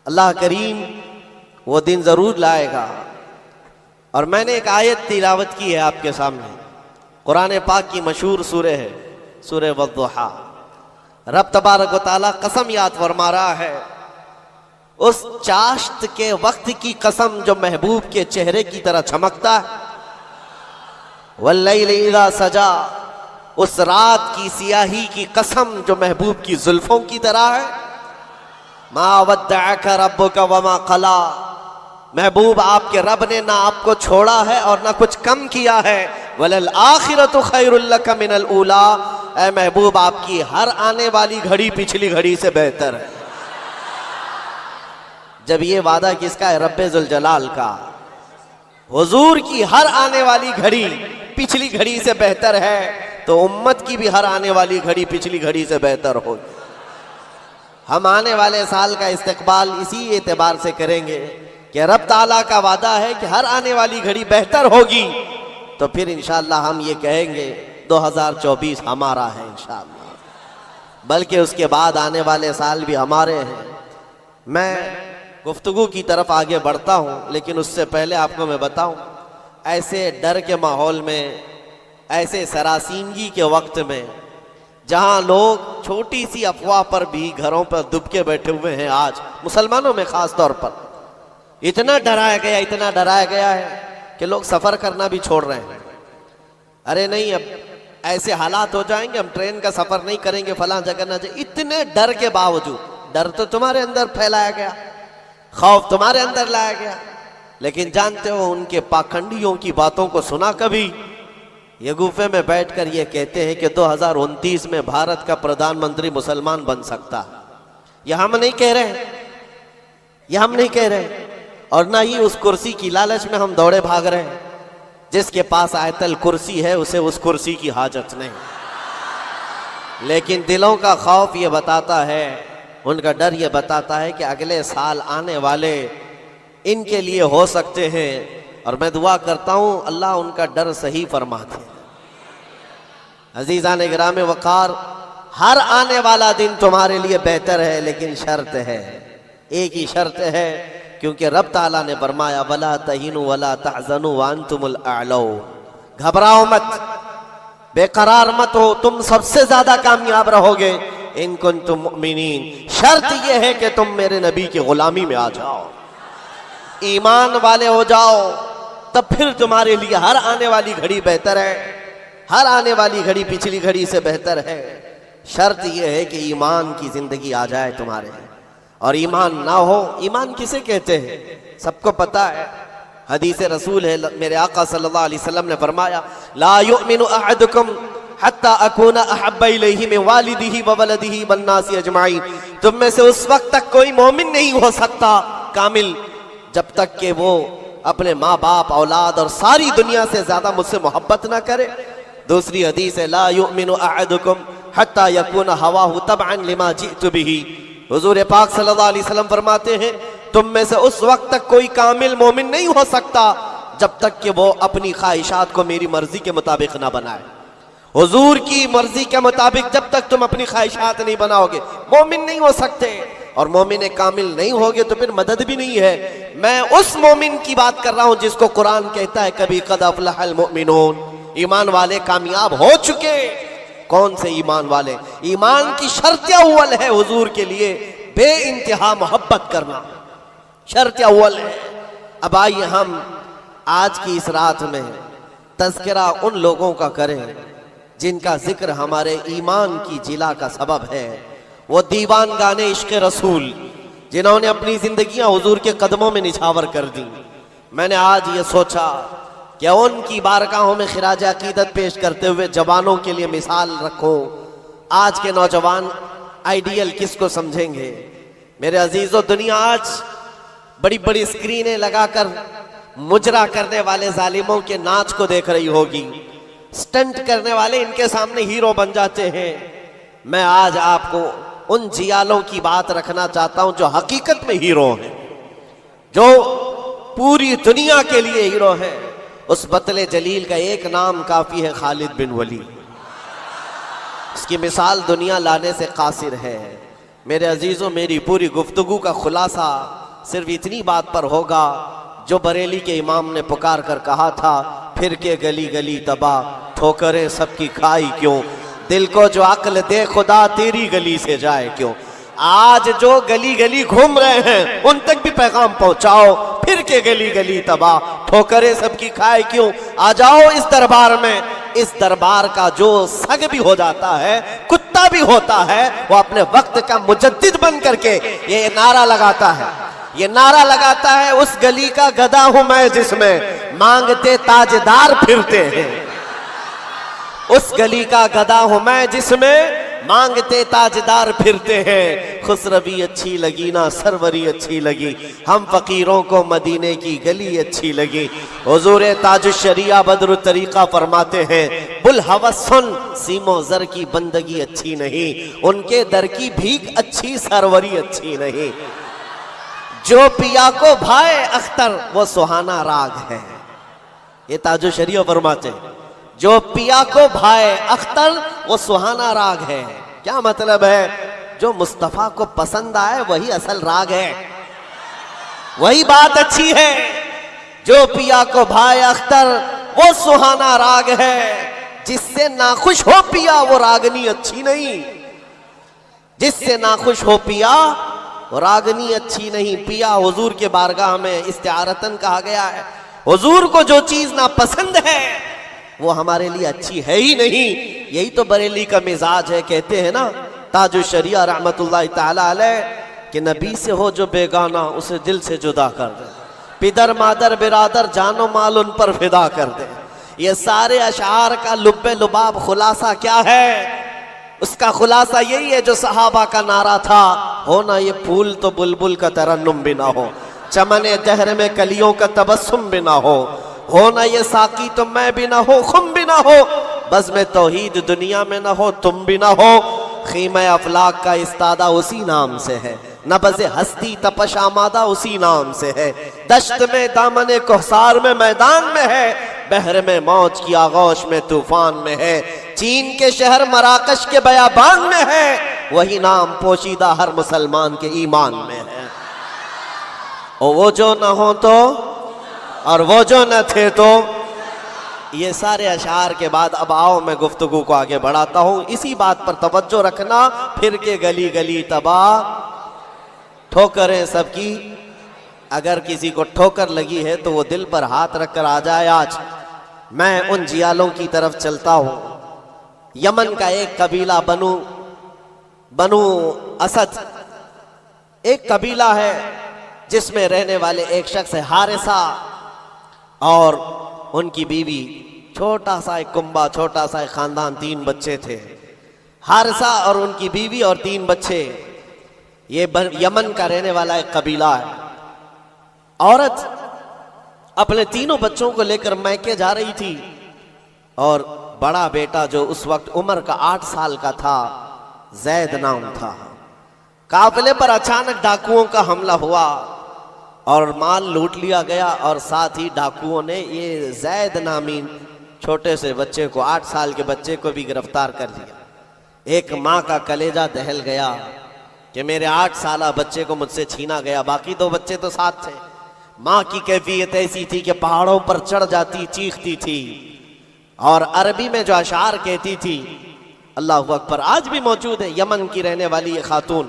اللہ کریم وہ دن ضرور لائے گا. اور میں نے ایک آیت تلاوت کی ہے آپ کے سامنے، قرآن پاک کی مشہور سورہ ہے، سورہ والضحیٰ. رب تبارک و تعالیٰ قسم یاد فرما رہا ہے، اس چاشت کے وقت کی قسم جو محبوب کے چہرے کی طرح چمکتا ہے، واللیل اذا سجا، اس رات کی سیاہی کی قسم جو محبوب کی زلفوں کی طرح ہے. ما ودعک ربک وما قلا، محبوب آپ کے رب نے نہ آپ کو چھوڑا ہے اور نہ کچھ کم کیا ہے. وَلَلْآخِرَةُ خَيْرٌ لَكَ مِنَ الْأُولَىٰ، اے محبوب آپ کی ہر آنے والی گھڑی پچھلی گھڑی سے بہتر ہے. جب یہ وعدہ کس کا ہے؟ رب ذوالجلال کا. حضور کی ہر آنے والی گھڑی پچھلی گھڑی سے بہتر ہے، تو امت کی بھی ہر آنے والی گھڑی پچھلی گھڑی سے بہتر ہو. ہم آنے والے سال کا استقبال اسی اعتبار سے کریں گے کہ رب تعالیٰ کا وعدہ ہے کہ ہر آنے والی گھڑی بہتر ہوگی، تو پھر انشاءاللہ ہم یہ کہیں گے 2024 ہمارا ہے انشاءاللہ، بلکہ اس کے بعد آنے والے سال بھی ہمارے ہیں. میں گفتگو کی طرف آگے بڑھتا ہوں، لیکن اس سے پہلے آپ کو میں بتاؤں، ایسے ڈر کے ماحول میں، ایسے سراسیمگی کے وقت میں، جہاں لوگ چھوٹی سی افواہ پر بھی گھروں پر دب کے بیٹھے ہوئے ہیں، آج مسلمانوں میں خاص طور پر اتنا ڈرایا گیا ہے کہ لوگ سفر کرنا بھی چھوڑ رہے ہیں. ارے نہیں، اب ایسے حالات ہو جائیں گے، ہم ٹرین کا سفر نہیں کریں گے، فلاں جگہ نہ جائیں. اتنے ڈر کے باوجود، ڈر تو تمہارے اندر پھیلایا گیا، خوف تمہارے اندر لایا گیا، لیکن جانتے ہو ان کے پاکھنڈیوں کی باتوں کو سنا کبھی؟ یہ گوفے میں بیٹھ کر یہ کہتے ہیں کہ 2029 میں بھارت کا پردھان منتری مسلمان بن سکتا. یہ ہم نہیں کہہ رہے ہیں، اور نہ ہی اس کرسی کی لالچ میں ہم دوڑے بھاگ رہے ہیں. جس کے پاس آیت الکرسی ہے اسے اس کرسی کی حاجت نہیں، لیکن دلوں کا خوف یہ بتاتا ہے، ان کا ڈر یہ بتاتا ہے کہ اگلے سال آنے والے ان کے لیے ہو سکتے ہیں. اور میں دعا کرتا ہوں اللہ ان کا ڈر صحیح فرما دے. عزیزان گرامی وقار، ہر آنے والا دن تمہارے لیے بہتر ہے، لیکن شرط ہے، ایک ہی شرط ہے، کیونکہ رب تعالیٰ نے فرمایا وَلَا تَهِنُوا وَلَا تَحْزَنُوا وَأَنْتُمُ الْأَعْلَوْنَ، گھبراؤ مت، بے قرار مت ہو، تم سب سے زیادہ کامیاب رہو گے ان کنتم مؤمنین. شرط یہ ہے کہ تم میرے نبی کی غلامی میں آ جاؤ، ایمان والے ہو جاؤ، تب پھر تمہارے لیے ہر آنے والی گھڑی بہتر ہے، ہر آنے والی گھڑی پچھلی گھڑی سے بہتر ہے. شرط یہ ہے کہ ایمان کی زندگی آ جائے تمہارے، اور ایمان نہ ہو، ایمان کسے کہتے ہیں سب کو پتا ہے، حدیث رسول ہے، میرے آقا صلی اللہ علیہ وسلم نے فرمایا لا یؤمن احدکم حتی اکون احب الیہ من والدہ وولدہ والناس اجمعین، تم میں سے اس وقت تک کوئی مومن نہیں ہو سکتا کامل جب تک کہ وہ اپنے ماں باپ، اولاد اور ساری دنیا سے زیادہ مجھ سے محبت نہ کرے. دوسری حدیث ہے لا یؤمن احدکم حتی یکون ہواہ تبعا لما جئت بہ، حضور پاک صلی اللہ علیہ وسلم فرماتے ہیں تم میں سے اس وقت تک کوئی کامل مومن نہیں ہو سکتا جب تک کہ وہ اپنی خواہشات کو میری مرضی کے مطابق نہ بنائے. حضور کی مرضی کے مطابق جب تک تم اپنی خواہشات نہیں بناؤ گے مومن نہیں ہو سکتے، اور مومن کامل نہیں ہوگے تو پھر مدد بھی نہیں ہے. میں اس مومن کی بات کر رہا ہوں جس کو قرآن کہتا ہے کبھی قد افلح المؤمنون، ایمان والے کامیاب ہو چکے. کون سے ایمان والے؟ ایمان کی شرط اول ہے حضور کے لیے بے انتہا محبت کرنا، شرط اول ہے. اب آئیے ہم آج کی اس رات میں تذکرہ ان لوگوں کا کریں جن کا ذکر ہمارے ایمان کی جلا کا سبب ہے. وہ دیوان گانے عشق رسول جنہوں نے اپنی زندگیاں حضور کے قدموں میں نچھاور کر دی. میں نے آج یہ سوچا کہ ان کی بارگاہوں میں خراج عقیدت پیش کرتے ہوئے جوانوں کے لیے مثال رکھوں. آج کے نوجوان آئیڈیل کس کو سمجھیں گے؟ میرے عزیزو، دنیا آج بڑی بڑی اسکرینیں لگا کر مجرا کرنے والے ظالموں کے ناچ کو دیکھ رہی ہوگی. سٹنٹ کرنے والے ان کے سامنے ہیرو بن جاتے ہیں. میں آج آپ کو ان جیالوں کی بات رکھنا چاہتا ہوں جو حقیقت میں ہیرو ہیں، جو پوری دنیا کے لیے ہیرو ہیں. اس بطل جلیل کا ایک نام کافی ہے، خالد بن ولید. اس کی مثال دنیا لانے سے قاصر ہے. میرے عزیزوں میری پوری گفتگو کا خلاصہ صرف اتنی بات پر ہوگا جو بریلی کے امام نے پکار کر کہا تھا، پھر کے گلی گلی تباہ ٹھوکریں سب کی کھائی کیوں، دل کو جو عقل دے خدا تیری گلی سے جائے کیوں۔ آج جو گلی گلی گھوم رہے ہیں ان تک بھی پیغام پہنچاؤ، پھر کے گلی گلی تباہ ٹھوکریں سب کی کھائے کیوں۔ آ جاؤ اس دربار میں، اس دربار کا جو سگ بھی ہو جاتا ہے، کتا بھی ہوتا ہے، وہ اپنے وقت کا مجدد بن کر کے یہ نعرہ لگاتا ہے، یہ نعرہ لگاتا ہے، اس گلی کا گدھا ہوں میں جس میں مانگتے تاجدار پھرتے ہیں، اس گلی کا گدھا ہوں میں جس میں مانگتے تاجدار پھرتے ہیں۔ خسروی اچھی لگی نہ سروری اچھی لگی، ہم فقیروں کو مدینے کی گلی اچھی لگی۔ حضور تاج الشریعہ بدر الطریقہ فرماتے ہیں، بلہوس سن سیم و زر کی بندگی اچھی نہیں، ان کے در کی بھیک اچھی سروری اچھی نہیں۔ جو پیا کو بھائے اختر وہ سہانا راگ ہے، یہ تاج الشریعہ فرماتے ہیں، جو پیا کو بھائے اختر وہ سہانا راگ ہے۔ کیا مطلب ہے؟ جو مصطفیٰ کو پسند آئے وہی اصل راگ ہے، وہی بات اچھی ہے۔ جو پیا کو بھائے اختر وہ سہانا راگ ہے، جس سے ناخوش ہو پیا وہ راگنی اچھی نہیں، جس سے ناخوش ہو پیا وہ راگنی اچھی نہیں۔ پیا حضور کے بارگاہ میں استعارتن کہا گیا ہے، حضور کو جو چیز ناپسند ہے وہ ہمارے لیے اچھی ہے ہی نہیں۔ یہی تو بریلی کا مزاج ہے، کہتے ہیں نا تاج الشریعہ رحمت اللہ تعالی علیہ کہ نبی سے ہو جو بیگانہ اسے دل سے جدا کر دے، پدر مادر برادر جان و مال ان پر فدا کر دے۔ یہ سارے اشعار کا لب لباب خلاصہ کیا ہے؟ اس کا خلاصہ یہی ہے جو صحابہ کا نعرہ تھا، ہونا یہ پھول تو بلبل کا ترنم بھی نہ ہو، چمن دہر میں کلیوں کا تبسم بھی نہ ہو، ہونا یہ ساقی تو میں بھی نہ ہو خم بھی نہ ہو، بزم توحید دنیا میں نہ ہو تم بھی نہ ہو۔ خیمہ افلاک کا استادہ اسی نام سے ہے، نبض ہستی تپش آمادہ اسی نام سے ہے، دشت میں دامن کوثر میں میدان میں ہے، بحر میں موج کی آغوش میں طوفان میں ہے، چین کے شہر مراکش کے بیابان میں ہے، وہی نام پوشیدہ ہر مسلمان کے ایمان میں ہے۔ اور وہ جو نہ ہو تو اور وہ جو نہ تھے تو۔ یہ سارے اشعار کے بعد اب آؤ میں گفتگو کو آگے بڑھاتا ہوں، اسی بات پر توجہ رکھنا، پھر کے گلی گلی تباہ ٹھوکریں سب کی۔ اگر کسی کو ٹھوکر لگی ہے تو وہ دل پر ہاتھ رکھ کر آ جائے۔ آج میں ان جیالوں کی طرف چلتا ہوں۔ یمن کا ایک قبیلہ بنو اسد ایک قبیلہ ہے جس میں رہنے والے ایک شخص ہے حارثہ، اور ان کی بیوی، چھوٹا سا ایک کنبہ، چھوٹا سا ایک خاندان، 3 بچے تھے۔ حارثہ اور ان کی بیوی اور 3 بچے، یہ یمن کا رہنے والا ایک قبیلہ ہے۔ عورت اپنے 3 بچوں کو لے کر میکے جا رہی تھی، اور بڑا بیٹا جو اس وقت عمر کا 8 سال کا تھا، زید نام تھا، قافلے پر اچانک ڈاکوؤں کا حملہ ہوا اور مال لوٹ لیا گیا، اور ساتھ ہی ڈاکوؤں نے یہ زید نامی چھوٹے سے بچے کو، 8 سال کے بچے کو بھی گرفتار کر لیا۔ ایک ماں کا کلیجہ دہل گیا کہ میرے 8 سالہ بچے کو مجھ سے چھینا گیا، باقی 2 بچے تو ساتھ تھے۔ ماں کی کیفیت ایسی تھی کہ پہاڑوں پر چڑھ جاتی، چیختی تھی، اور عربی میں جو اشعار کہتی تھی، اللہ اکبر، آج بھی موجود ہے۔ یمن کی رہنے والی یہ خاتون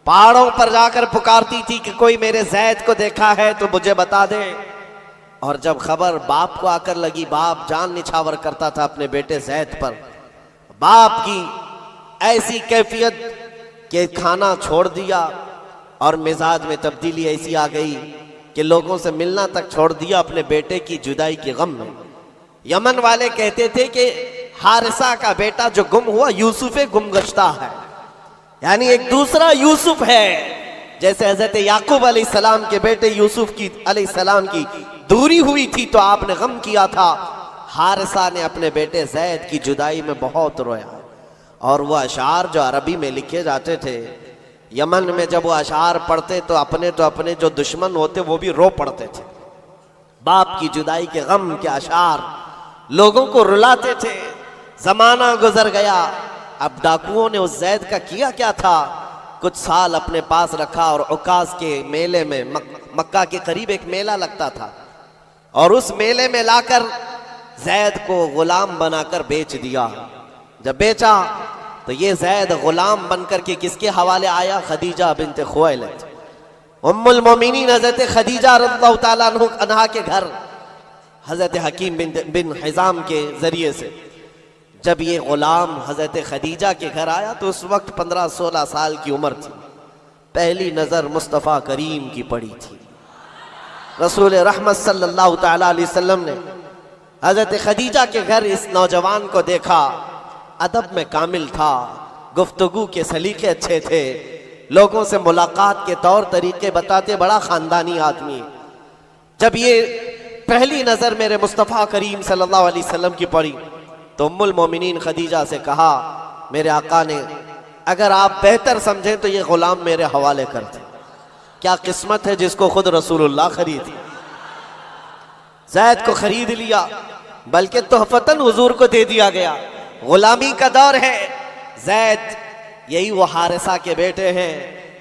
پہاڑوں پر جا کر پکارتی تھی کہ کوئی میرے زید کو دیکھا ہے تو مجھے بتا دے، اور جب خبر باپ کو آ کر لگی، باپ جان نچھاور کرتا تھا اپنے بیٹے زید پر۔ باپ کی ایسی کیفیت کہ کھانا چھوڑ دیا، اور مزاج میں تبدیلی ایسی آ گئی کہ لوگوں سے ملنا تک چھوڑ دیا اپنے بیٹے کی جدائی کے غم میں۔ یمن والے کہتے تھے کہ حارثہ کا بیٹا جو گم ہوا یوسف گم گشتہ ہے، یعنی ایک دوسرا یوسف ہے، جیسے حضرت یعقوب علیہ السلام کے بیٹے یوسف کی علیہ السلام کی دوری ہوئی تھی تو آپ نے غم کیا تھا، حارثہ نے اپنے بیٹے زید کی جدائی میں بہت رویا۔ اور وہ اشعار جو عربی میں لکھے جاتے تھے، یمن میں جب وہ اشعار پڑھتے تو اپنے جو دشمن ہوتے وہ بھی رو پڑتے تھے۔ باپ کی جدائی کے غم کے اشعار لوگوں کو رلاتے تھے۔ زمانہ گزر گیا، اب ڈاکوؤں نے اس زید کا کیا تھا کچھ سال اپنے پاس رکھا اور عکاظ کے میلے میں مکہ کے قریب ایک میلہ لگتا تھا اور اس میلے میں لا کر زید کو غلام بنا کر بیچ دیا. جب بیچا تو یہ زید غلام بن کر کے کس کے حوالے آیا؟ خدیجہ بنت خویلد، ام المومنین حضرت خدیجہ رضی اللہ تعالیٰ عنہا کے گھر حضرت حکیم بن حزام کے ذریعے سے. جب یہ غلام حضرت خدیجہ کے گھر آیا تو اس وقت 15-16 سال کی عمر تھی. پہلی نظر مصطفیٰ کریم کی پڑی تھی. رسول رحمت صلی اللہ تعالیٰ علیہ وسلم نے حضرت خدیجہ کے گھر اس نوجوان کو دیکھا. ادب میں کامل تھا، گفتگو کے سلیقے اچھے تھے، لوگوں سے ملاقات کے طور طریقے بتاتے، بڑا خاندانی آدمی. جب یہ پہلی نظر میرے مصطفیٰ کریم صلی اللہ علیہ وسلم کی پڑی تو ام المومنین خدیجہ سے کہا میرے آقا نے اگر آپ بہتر سمجھیں تو یہ غلام میرے حوالے کر دیں. کیا قسمت ہے جس کو خود رسول اللہ خریدی. زید کو خرید لیا، بلکہ تحفتاً حضور کو دے دیا گیا. غلامی کا دور ہے. زید یہی وہ حارثہ کے بیٹے ہیں،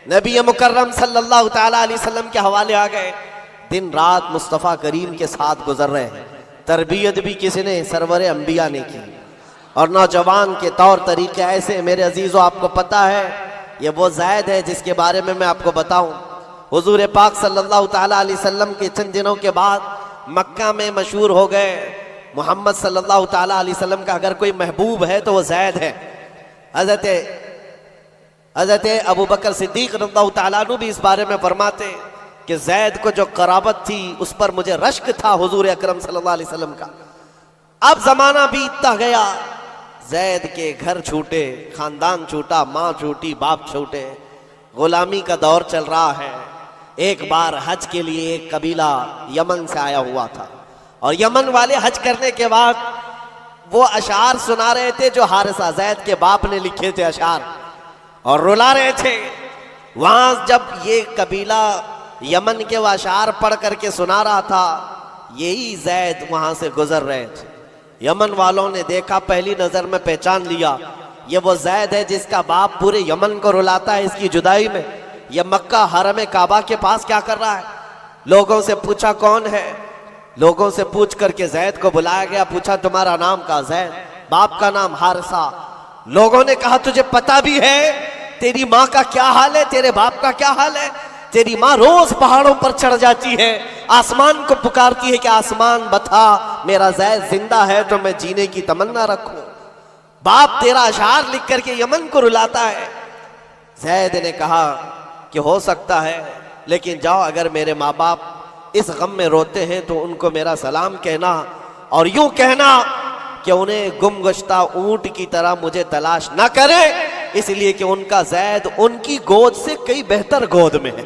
نبی مکرم صلی اللہ تعالیٰ علیہ وسلم کے حوالے آ گئے. دن رات مصطفیٰ کریم کے ساتھ گزر رہے ہیں. تربیت بھی کسی نے؟ سرور انبیاء نے کی. اور نوجوان کے طور طریقے ایسے. میرے عزیزو آپ کو پتا ہے یہ وہ زید ہے جس کے بارے میں آپ کو بتاؤں. حضور پاک صلی اللہ تعالیٰ علیہ وسلم کے چند دنوں کے بعد مکہ میں مشہور ہو گئے محمد صلی اللہ تعالیٰ علیہ وسلم کا اگر کوئی محبوب ہے تو وہ زید ہے. حضرت ابو بکر صدیق رضی اللہ تعالیٰ عنہ بھی اس بارے میں فرماتے کہ زید کو جو قرابت تھی اس پر مجھے رشک تھا حضور اکرم صلی اللہ علیہ وسلم کا. اب زمانہ بیتتا گیا، زید کے گھر چھوٹے، خاندان چھوٹا، ماں چھوٹی، باپ چھوٹے، غلامی کا دور چل رہا ہے. ایک بار حج کے لیے ایک قبیلہ یمن سے آیا ہوا تھا اور یمن والے حج کرنے کے بعد وہ اشعار سنا رہے تھے جو حارثہ زید کے باپ نے لکھے تھے اشعار، اور رلا رہے تھے. وہاں جب یہ قبیلہ یمن کے وہ اشعار پڑھ کر کے سنا رہا تھا، یہی زید وہاں سے گزر رہے تھے. یمن والوں نے دیکھا، پہلی نظر میں پہچان لیا یہ وہ زید ہے جس کا باپ پورے یمن کو رلاتا ہے اس کی جدائی میں. یہ مکہ حرم کعبہ کے پاس کیا کر رہا ہے؟ لوگوں سے پوچھا کون ہے، لوگوں سے پوچھ کر کے زید کو بلایا گیا. پوچھا تمہارا نام کہا زید، باپ کا نام حارثہ. لوگوں نے کہا تجھے پتا بھی ہے تیری ماں کا کیا حال ہے، تیرے باپ کا کیا حال ہے؟ تیری ماں روز پہاڑوں پر چڑھ جاتی ہے، آسمان کو پکارتی ہے کہ آسمان بتا میرا زید زندہ ہے تو میں جینے کی تمنا رکھوں. باپ تیرا اشعار لکھ کر کے یمن کو رلاتا ہے. زید نے کہا کہ ہو سکتا ہے، لیکن جاؤ اگر میرے ماں باپ اس غم میں روتے ہیں تو ان کو میرا سلام کہنا اور یوں کہنا کہ انہیں گم گشتہ اونٹ کی طرح مجھے تلاش نہ کرے، اس لیے کہ ان کا زید ان کی گود سے کئی بہتر گود میں ہے.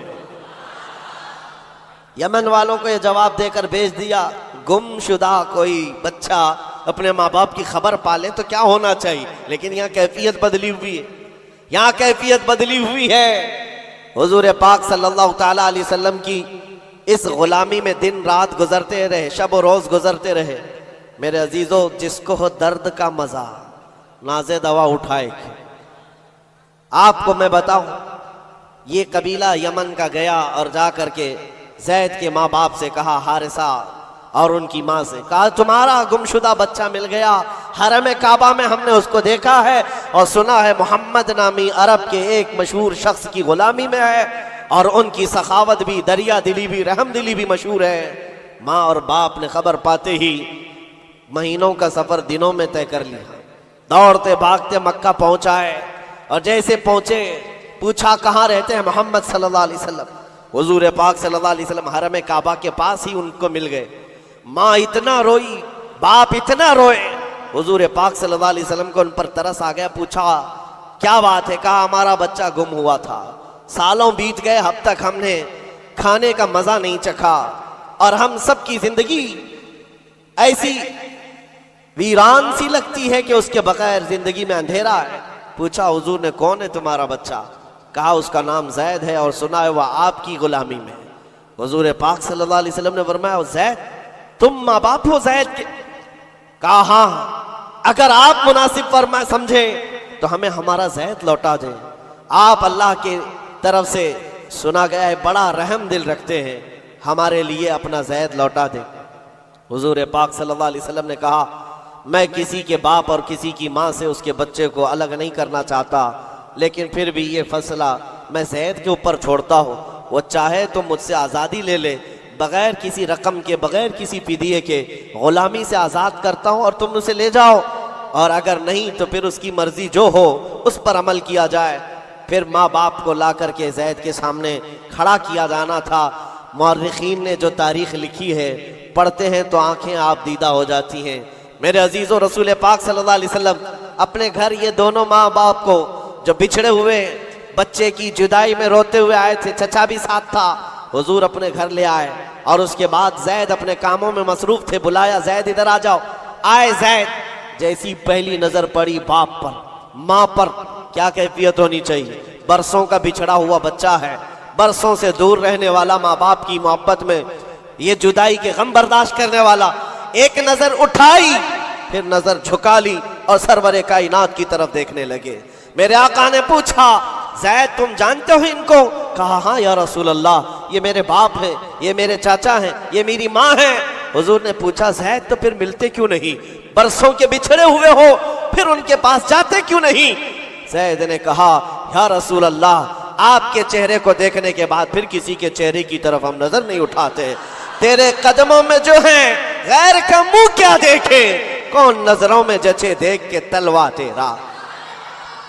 یمن والوں کو یہ جواب دے کر بھیج دیا. گم شدہ کوئی بچہ اپنے ماں باپ کی خبر پالے تو کیا ہونا چاہیے، لیکن یہاں کیفیت بدلی ہوئی ہے. یہاں کیفیت بدلی ہوئی ہے. حضور پاک صلی اللہ تعالیٰ علیہ وسلم کی اس غلامی میں دن رات گزرتے رہے، شب و روز گزرتے رہے. میرے عزیزو جس کو ہو درد کا مزہ ناز دوا اٹھائے. آپ کو میں بتاؤں، یہ قبیلہ یمن کا گیا اور جا کر کے زید کے ماں باپ سے کہا، حارثہ اور ان کی ماں سے کہا تمہارا گمشدہ بچہ مل گیا، حرم کعبہ میں ہم نے اس کو دیکھا ہے اور سنا ہے محمد نامی عرب کے ایک مشہور شخص کی غلامی میں ہے اور ان کی سخاوت بھی، دریا دلی بھی، رحم دلی بھی مشہور ہے. ماں اور باپ نے خبر پاتے ہی مہینوں کا سفر دنوں میں طے کر لیا. دوڑتے بھاگتے مکہ پہنچائے اور جیسے پہنچے پوچھا کہاں رہتے ہیں محمد صلی اللہ علیہ وسلم. حضور پاک صلی اللہ علیہ وسلم حرم کعبہ کے پاس ہی ان کو مل گئے. ماں اتنا روئی، باپ اتنا روئے. حضور پاک صلی اللہ علیہ وسلم کو ان پر ترس آ گیا. پوچھا کیا بات ہے؟ کہا ہمارا بچہ گم ہوا تھا، سالوں بیت گئے، اب تک ہم نے کھانے کا مزہ نہیں چکھا اور ہم سب کی زندگی ایسی ویران سی لگتی ہے کہ اس کے بغیر زندگی میں اندھیرا ہے. پوچھا حضور نے کون ہے تمہارا بچہ؟ کہا اس کا نام زید ہے اور سنا ہے وہ آپ کی غلامی میں. حضور پاک صلی اللہ علیہ وسلم نے فرمایا زید تم ماں باپ ہو زید کے؟ کہا ہاں، اگر آپ مناسب فرما سمجھے تو ہمیں ہمارا زید لوٹا دیں. آپ اللہ کی طرف سے سنا گیا ہے بڑا رحم دل رکھتے ہیں، ہمارے لیے اپنا زید لوٹا دے۔ حضور پاک صلی اللہ علیہ وسلم نے کہا میں کسی کے باپ اور کسی کی ماں سے اس کے بچے کو الگ نہیں کرنا چاہتا، لیکن پھر بھی یہ فیصلہ میں زید کے اوپر چھوڑتا ہوں، وہ چاہے تو مجھ سے آزادی لے لے، بغیر کسی رقم کے، بغیر کسی فدیے کے غلامی سے آزاد کرتا ہوں اور تم اسے لے جاؤ، اور اگر نہیں تو پھر اس کی مرضی جو ہو اس پر عمل کیا جائے۔ پھر ماں باپ کو لا کر کے زید کے سامنے کھڑا کیا جانا تھا۔ مورخین نے جو تاریخ لکھی ہے پڑھتے ہیں تو آنکھیں آپ دیدہ ہو جاتی ہیں۔ میرے عزیزو، رسول پاک صلی اللہ علیہ وسلم اپنے گھر یہ دونوں ماں باپ کو جو بچھڑے ہوئے بچے کی جدائی میں روتے ہوئے آئے تھے، چچا بھی ساتھ تھا، حضور اپنے گھر لے آئے، اور اس کے بعد زید اپنے کاموں میں مصروف تھے، بلایا زید ادھر آ جاؤ۔ آئے زید، جیسی پہلی نظر پڑی باپ پر، ماں پر، کیا کیفیت ہونی چاہیے؟ برسوں کا بچھڑا ہوا بچہ ہے، برسوں سے دور رہنے والا، ماں باپ کی محبت میں یہ جدائی کے غم برداشت کرنے والا، ایک نظر اٹھائی پھر نظر جھکا لی اور سرور کائنات کی طرف دیکھنے لگے۔ میرے آقا نے پوچھا زید تم جانتے ہو ان کو؟ کہا ہاں یا رسول اللہ، یہ میرے باپ ہیں، یہ میرے چاچا ہیں، یہ میری ماں ہیں۔ حضور نے پوچھا زید تو پھر ملتے کیوں نہیں؟ برسوں کے بچھڑے ہوئے ہو پھر ان کے پاس جاتے کیوں نہیں؟ زید نے کہا یا رسول اللہ، آپ کے چہرے کو دیکھنے کے بعد پھر کسی کے چہرے کی طرف ہم نظر نہیں اٹھاتے، تیرے قدموں میں جو ہیں غیر کا منہ کیا دیکھے، کون نظروں میں جچے دیکھ کے تلوا تیرا۔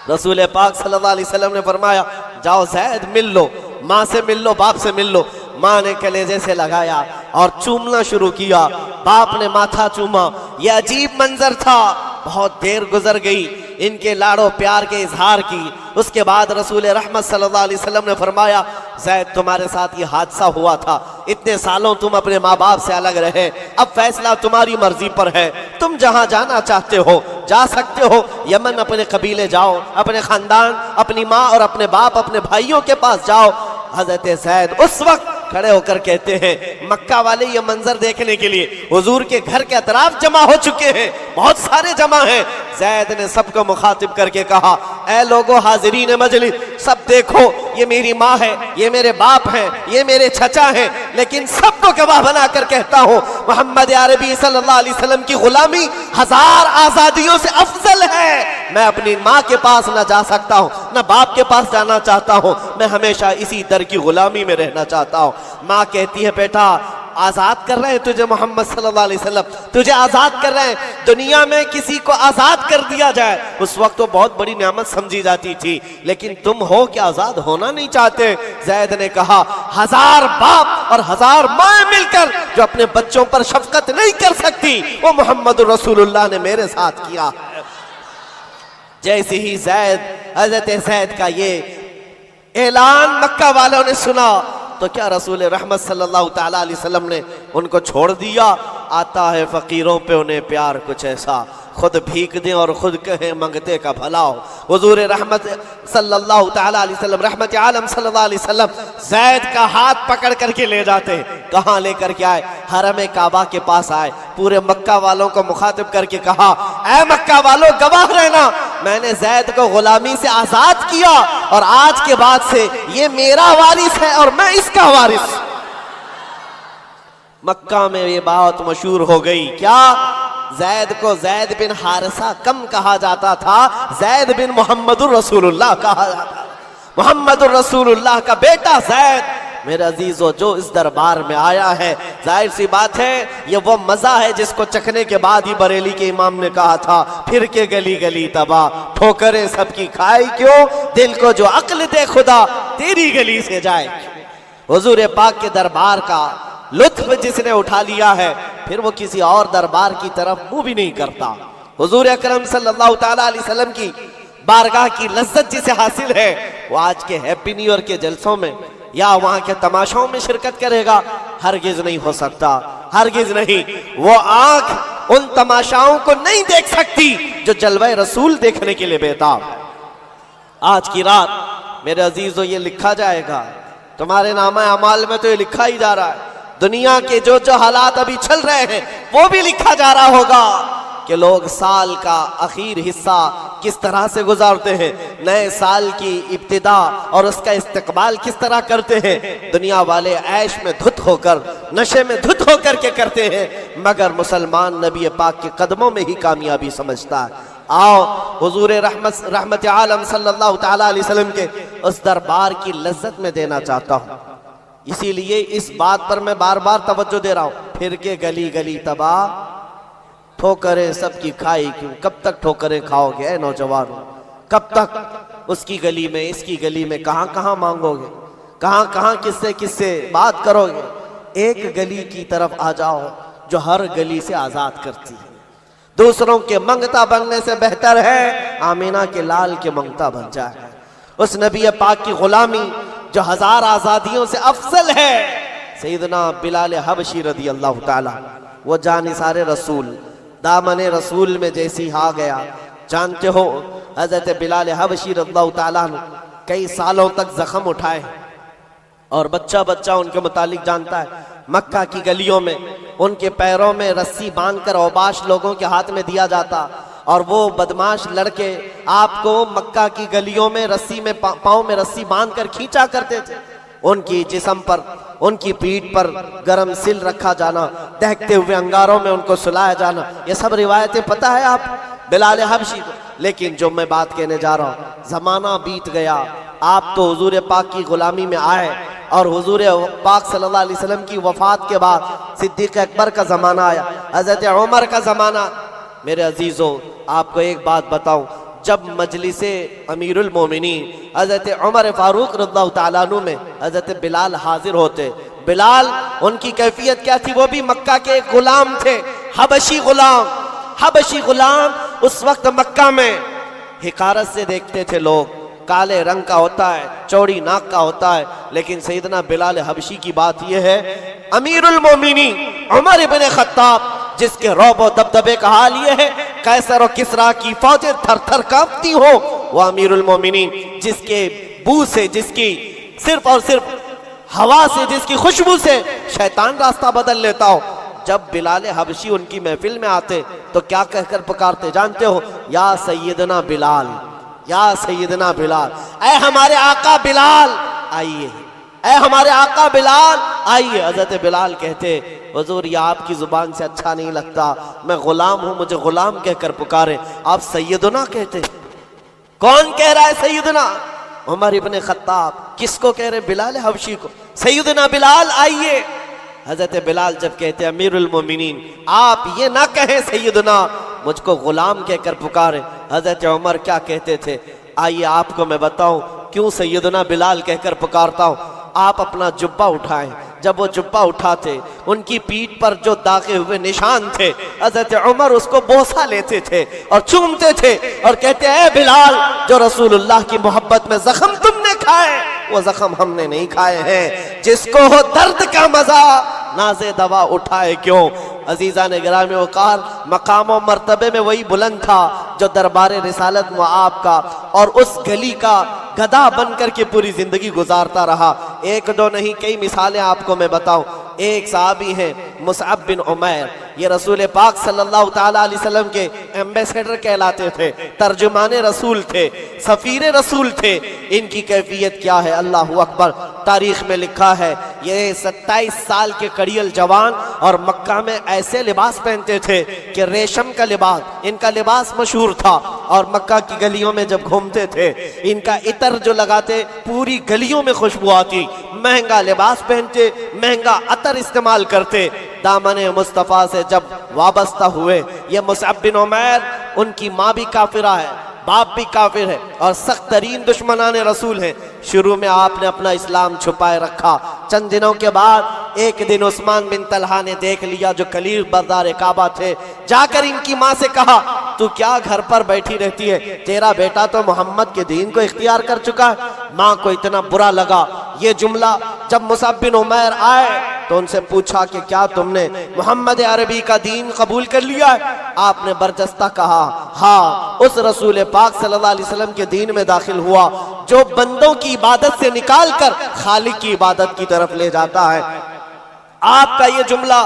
رسول پاک صلی اللہ علیہ وسلم نے فرمایا جاؤ زید مل لو، ماں سے مل لو، باپ سے مل لو۔ ماں نے کلیجے سے لگایا اور چومنا شروع کیا، باپ نے ماتھا چوما۔ یہ عجیب منظر تھا، بہت دیر گزر گئی ان کے لاڑو پیار کے اظہار کی۔ اس کے بعد رسول رحمت صلی اللہ علیہ وسلم نے فرمایا زید تمہارے ساتھ یہ حادثہ ہوا تھا، اتنے سالوں تم اپنے ماں باپ سے الگ رہے، اب فیصلہ تمہاری مرضی پر ہے، تم جہاں جانا چاہتے ہو جا سکتے ہو، یمن اپنے قبیلے جاؤ، اپنے خاندان، اپنی ماں اور اپنے باپ، اپنے بھائیوں کے پاس جاؤ۔ حضرت زید اس وقت کھڑے ہو کر کہتے ہیں مکہ والے یہ منظر دیکھنے کے لیے حضور کے گھر کے اطراف جمع ہو چکے ہیں، بہت سارے جمع ہیں۔ زید نے سب کو مخاطب کر کے کہا اے لوگو حاضرین مجلس، سب دیکھو یہ میری ماں ہے، یہ میرے باپ ہیں، یہ میرے چچا ہیں، لیکن سب کو گواہ بنا کر کہتا ہوں محمد عربی صلی اللہ علیہ وسلم کی غلامی 1000 آزادیوں سے افضل ہے۔ میں اپنی ماں کے پاس نہ جا سکتا ہوں، نہ باپ کے پاس جانا چاہتا ہوں، میں ہمیشہ اسی در کی غلامی میں رہنا چاہتا ہوں۔ ماں کہتی ہے بیٹا آزاد کر رہے ہیں تجھے محمد صلی اللہ علیہ وسلم، تجھے آزاد کر رہے ہیں۔ دنیا میں کسی کو آزاد کر دیا جائے اس وقت تو بہت بڑی نعمت سمجھی جاتی تھی، لیکن تم ہو کہ آزاد ہونا نہیں چاہتے۔ زید نے کہا 1000 باپ اور 1000 ماں مل کر جو اپنے بچوں پر شفقت نہیں کر سکتی وہ محمد رسول اللہ نے میرے ساتھ کیا۔ جیسے ہی حضرت زید کا یہ اعلان مکہ والوں نے سنا تو کیا رسول رحمت صلی اللہ تعالیٰ علیہ وسلم نے ان کو چھوڑ دیا؟ آتا ہے فقیروں پہ انہیں پیار کچھ ایسا، خود بھیک دیں اور خود کہیں منگتے کا بھلا ہو۔ حضور رحمت صلی اللہ تعالیٰ علیہ وسلم، رحمت عالم صلی اللہ علیہ وسلم زید کا ہاتھ پکڑ کر کے لے جاتے، کہاں لے کر کے آئے؟ حرم کعبہ کے پاس آئے، پورے مکہ والوں کو مخاطب کر کے کہا اے مکہ والوں گواہ رہنا، میں نے زید کو غلامی سے آزاد کیا اور آج کے بعد سے یہ میرا وارث ہے اور میں اس کا وارث۔ مکہ میں یہ بات مشہور ہو گئی، کیا زید کو زید بن حارثہ کم کہا جاتا تھا، زید بن محمد الرسول اللہ کہا جاتا تھا، محمد الرسول اللہ کا بیٹا زید۔ میرے عزیزو جو اس دربار میں آیا ہے ظاہر سی بات ہے یہ وہ مزہ ہے جس کو چکھنے کے بعد ہی بریلی کے امام نے کہا تھا پھر کے گلی گلی تباہ، ٹھوکریں سب کی کھائی کیوں، دل کو جو عقل دے خدا تیری گلی سے جائے۔ حضور پاک کے دربار کا لطف جس نے اٹھا لیا ہے پھر وہ کسی اور دربار کی طرف منہ بھی نہیں کرتا۔ حضور اکرم صلی اللہ تعالیٰ علیہ وسلم کی بارگاہ کی لذت جسے حاصل ہے وہ آج کے ہیپی نیو ایئر کے جلسوں میں یا وہاں کے تماشوں میں شرکت کرے گا؟ ہرگز نہیں ہو سکتا، ہرگز نہیں۔ وہ آنکھ ان تماشاؤں کو نہیں دیکھ سکتی جو جلوہ رسول دیکھنے کے لیے بیتاب ہے۔ آج کی رات میرے عزیزو یہ لکھا جائے گا، تمہارے نامہ اعمال میں تو یہ لکھا ہی جا رہا ہے، دنیا کے جو حالات ابھی چل رہے ہیں وہ بھی لکھا جا رہا ہوگا۔ کہ لوگ سال کا آخر حصہ کس طرح سے گزارتے ہیں، نئے سال کی ابتدا اور اس کا استقبال کس طرح کرتے ہیں۔ دنیا والے عیش میں دھت ہو کر، نشے میں دھت ہو کر کے کرتے ہیں، مگر مسلمان نبی پاک کے قدموں میں ہی کامیابی سمجھتا ہے۔ آؤ حضور رحمت عالم صلی اللہ تعالیٰ علیہ وسلم کے اس دربار کی لذت میں دینا چاہتا ہوں۔ اسی لیے اس بات پر میں بار بار توجہ دے رہا ہوں، پھر کے گلی گلی تباہ، ٹھوکریں سب کی کھائی کیوں، کب تک ٹھوکریں کھاؤ گے اے نوجوانوں؟ کب تک اس کی گلی میں، اس کی گلی میں، کہاں کہاں مانگو گے، کہاں کہاں کس سے بات کرو گے؟ ایک گلی کی طرف آ جاؤ جو ہر گلی سے آزاد کرتی ہے۔ دوسروں کے منگتا بننے سے بہتر ہے آمینہ کے لال کے منگتا بن جائے۔ اس نبی پاک کی غلامی جو ہزار آزادیوں سے افضل ہے، سیدنا بلال حبشی رضی اللہ تعالیٰ، وہ جانثار رسول، دامن رسول میں جیسی آ گیا۔ جانتے ہو حضرت بلال حبشی رضی اللہ تعالیٰ نے کئی سالوں تک زخم اٹھائے، اور بچہ بچہ ان کے متعلق جانتا ہے۔ مکہ کی گلیوں میں ان کے پیروں میں رسی باندھ کر اوباش لوگوں کے ہاتھ میں دیا جاتا، اور وہ بدماش لڑکے آپ کو مکہ کی گلیوں میں رسی میں پاؤں میں رسی باندھ کر کھینچا کرتے تھے۔ ان کی جسم پر، ان کی پیٹھ پر گرم سل رکھا جانا، دہکتے ہوئے انگاروں میں ان کو سلایا جانا، یہ سب روایتیں پتہ ہے آپ بلال حبشی کو۔ لیکن جو میں بات کہنے جا رہا ہوں، زمانہ بیت گیا، آپ تو حضور پاک کی غلامی میں آئے، اور حضور پاک صلی اللہ علیہ وسلم کی وفات کے بعد صدیق اکبر کا زمانہ آیا، حضرت عمر کا زمانہ۔ میرے عزیزوں، آپ کو ایک بات بتاؤں، جب مجلس امیر المومنین حضرت عمر فاروق رضی اللہ تعالیٰ عنہ میں حضرت بلال حاضر ہوتے، بلال ان کی کیفیت کیا تھی؟ وہ بھی مکہ کے ایک غلام تھے، حبشی غلام۔ حبشی غلام اس وقت مکہ میں حقارت سے دیکھتے تھے لوگ، کالے رنگ کا ہوتا ہے، چوڑی ناک کا ہوتا ہے، لیکن سیدنا بلال حبشی کی بات یہ ہے، امیر المومنین عمر ابن خطاب، جس کے رعب و دبدبے کا حال یہ ہے قیصر و کسریٰ کی فوجیں تھر تھر کانپتی ہو، وہ امیر المومنین جس کے بو سے، جس کی صرف اور صرف ہوا سے، جس کی خوشبو سے شیطان راستہ بدل لیتا ہو، جب بلال حبشی ان کی محفل میں آتے تو کیا کہہ کر پکارتے جانتے ہو؟ یا سیدنا بلال، یا سیدنا بلال، اے ہمارے آقا بلال آئیے، اے ہمارے آقا بلال آئیے۔ حضرت بلال کہتے، حضور یہ آپ کی زبان سے اچھا نہیں لگتا، میں غلام ہوں، مجھے غلام کہہ کر پکارے، آپ سیدنا کہتے۔ کون کہہ رہا ہے سیدنا؟ عمر ابن خطاب۔ کس کو کہہ رہے؟ بلال حبشی کو۔ سیدنا بلال آئیے۔ حضرت بلال جب کہتے امیر المومنین آپ یہ نہ کہیں سیدنا، مجھ کو غلام کہہ کر پکارے، حضرت عمر کیا کہتے تھے؟ آئیے آپ کو میں بتاؤں کیوں سیدنا بلال کہہ کر پکارتا ہوں۔ آپ اپنا جبہ اٹھائیں، جب وہ جبہ اٹھاتے ان کی پیٹھ پر جو داغے ہوئے نشان تھے، حضرت عمر اس کو بوسہ لیتے تھے اور چومتے تھے اور کہتے اے بلال، جو رسول اللہ کی محبت میں زخم تم نے کھائے وہ زخم ہم نے نہیں کھائے ہیں، جس کو ہو درد کا مزہ ناز دوا اٹھائے کیوں۔ عزیزان گرامی وقار، مقام و مرتبے میں وہی بلند تھا جو دربار رسالت و آپ کا اور اس گلی کا گدھا بن کر کے پوری زندگی گزارتا رہا۔ ایک دو نہیں، کئی مثالیں آپ کو میں بتاؤں۔ ایک صحابی ہیں مصعب بن عمیر، یہ رسول پاک صلی اللہ تعالیٰ علیہ وسلم کے ایمبیسیڈر کہلاتے تھے، ترجمان رسول تھے، سفیر رسول تھے۔ ان کی کیفیت کیا ہے؟ اللہ اکبر۔ تاریخ میں لکھا ہے یہ 27 سال کے کڑیل جوان اور مکہ میں ایسے لباس پہنتے تھے کہ ریشم کا لباس، ان کا لباس مشہور تھا، اور مکہ کی گلیوں میں جب گھومتے تھے ان کا عطر جو لگاتے پوری گلیوں میں خوشبو آتی، مہنگا لباس پہنتے، مہنگا عطر استعمال کرتے۔ دامن مصطفیٰ سے جب وابستہ ہوئے، یہ مصعب بن عمیر، ان کی ماں بھی کافرہ ہے، باپ بھی کافر ہے اور سخت ترین دشمنان رسول ہیں۔ شروع میں آپ نے اپنا اسلام چھپائے رکھا۔ چند دنوں کے بعد ایک دن عثمان بن طلحہ نے دیکھ لیا، جو کلیل بردار کعبہ تھے، جا کر ان کی ماں سے کہا تو کیا گھر پر بیٹھی رہتی ہے؟ تیرا بیٹا تو محمد کے دین کو اختیار کر چکا ہے۔ ماں کو اتنا برا لگا یہ جملہ۔ جب مصعب بن عمیر آئے تو ان سے پوچھا کہ کیا تم نے محمد عربی کا دین قبول کر لیا ہے؟ آپ نے برجستہ کہا ہاں، اس رسول پاک صلی اللہ علیہ وسلم کے دین میں داخل ہوا جو بندوں کی عبادت سے نکال کر خالق کی عبادت کی طرف لے جاتا ہے۔ آپ کا یہ جملہ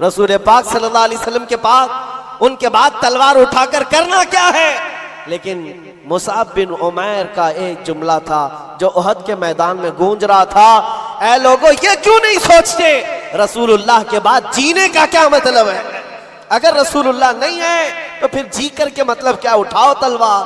رسول پاک صلی اللہ علیہ وسلم کے پاس ان کے بعد تلوار اٹھا کر کرنا کیا ہے؟ لیکن مصعب بن عمیر کا ایک جملہ تھا جو احد کے میدان میں گونج رہا تھا، اے لوگوں یہ کیوں نہیں سوچتے رسول اللہ کے بعد جینے کا کیا مطلب ہے؟ اگر رسول اللہ نہیں ہے تو پھر جی کر کے مطلب کیا؟ اٹھاؤ تلوار۔